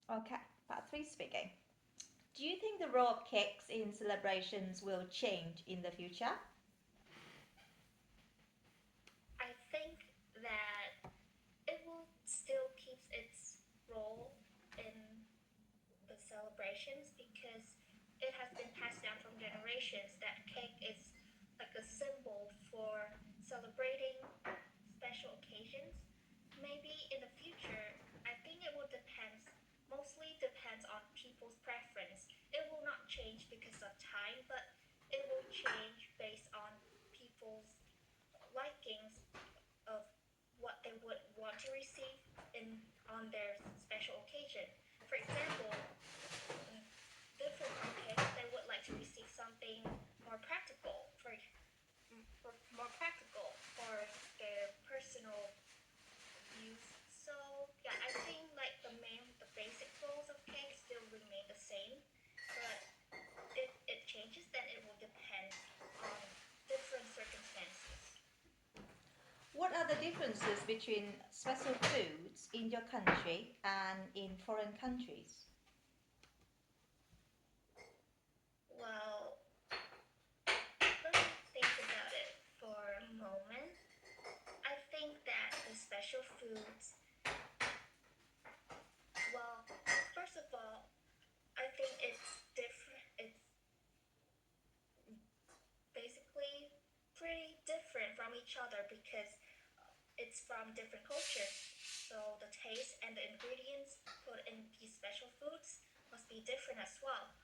Okay, part three speaking. Do you think the role of cakes in celebrations will change in the future? I think that it will still keep its role in the celebrations because it has been passed down from generations that cake is like a symbol for celebrating special occasions. Maybe in the future, I think it will mostly depends on people's preference. It will not change because of time, but it will change based on people's likings of what they would want to receive in on their special occasion. For example, different cupcakes they would like to receive something more practical for more practical for their personal use. So yeah, I think like the basic roles of cake still remain the same, but if it changes, then it will depend on different circumstances. What are the differences between special foods in your country and in foreign countries? Well, let me think about it for a moment. I think that the special foods, well, first of all, I think it's different. It's basically pretty different from each other because it's from different cultures. So the taste and the ingredients put in these special foods must be different as well.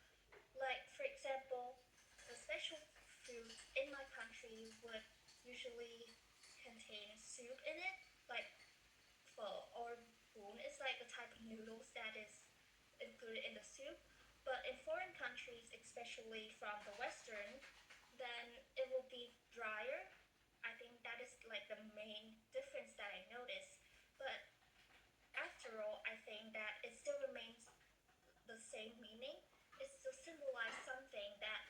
Like, for example, the special foods in my country would usually contain soup in it, like pho or boon is like the type of noodles that is included in the soup. But in foreign countries, especially from the Western, then it will be drier. I think that is like the main difference that I notice. But after all, I think that it still remains the same meaning. It's to symbolize something that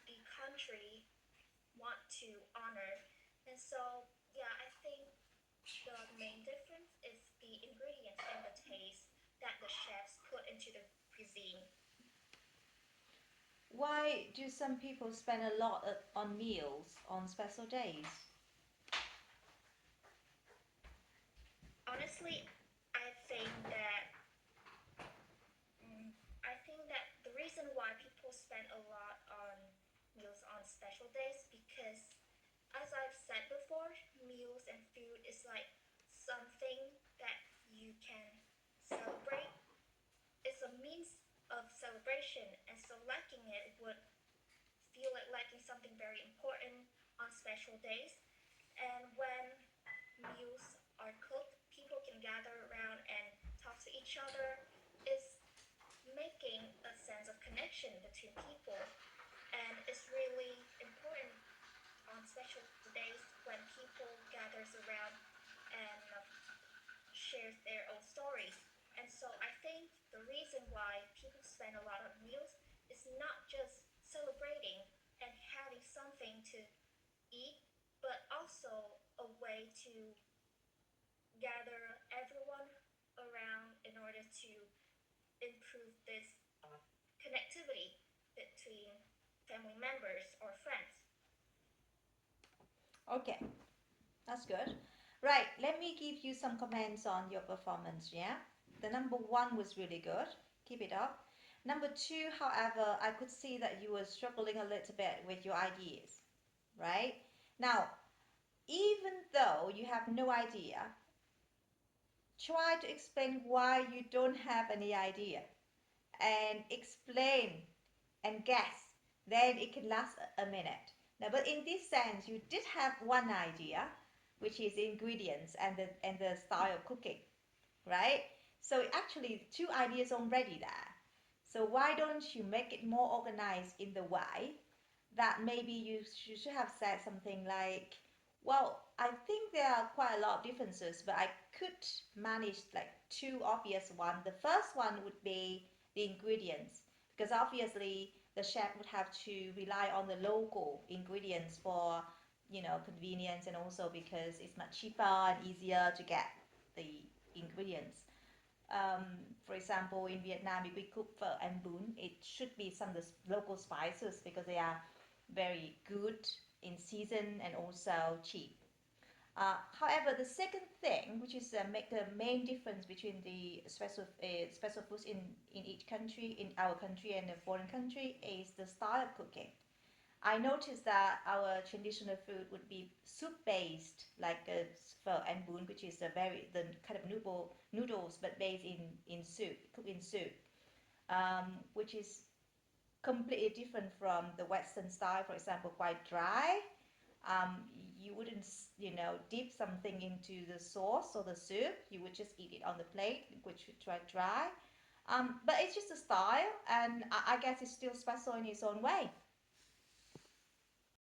the country want to honor. And so, yeah, I think the main difference is the ingredients and the taste that the chefs put into the cuisine. Why do some people spend a lot on meals on special days? Honestly, I think that I think that the reason why people spend a lot on meals on special days because as I've said before, meals and food is like something that you can celebrate. It's a means of celebration, and so lacking it would feel like lacking something very important on special days. And when meals are cooked, people can gather around and talk to each other. It's making a sense of connection between people, and it's really important on special days when people gathers around and shares their own stories. And so I think the reason why people spend a lot on meals is not just celebrating and having something to eat, but also a way to gather everyone around in order to improve this connectivity between family members or friends. Okay, that's good. Right, let me give you some comments on your performance, yeah? The number one was really good. Keep it up. Number two, however, I could see that you were struggling a little bit with your ideas, right? Now, even though you have no idea, try to explain why you don't have any idea and explain and guess. Then it can last a minute. Now, but in this sense, you did have one idea, which is the ingredients and the style of cooking, right? So actually, two ideas already there. So why don't you make it more organized in the way that maybe you should have said something like, well, I think there are quite a lot of differences, but I could manage like two obvious ones. The first one would be the ingredients, because obviously the chef would have to rely on the local ingredients for, convenience, and also because it's much cheaper and easier to get the ingredients. um, for example, in Vietnam, if we cook phở and bún, it should be some of the local spices because they are very good in season and also cheap. However, the second thing, which is make the main difference between the special foods in each country, in our country and a foreign country, is the style of cooking. I noticed that our traditional food would be soup based, like phở and bún, which is a very the kind of noodles but based in soup, cooked in soup, which is completely different from the Western style. For example, quite dry. um, you wouldn't, dip something into the sauce or the soup. You would just eat it on the plate, which would dry. But it's just a style, and I guess it's still special in its own way.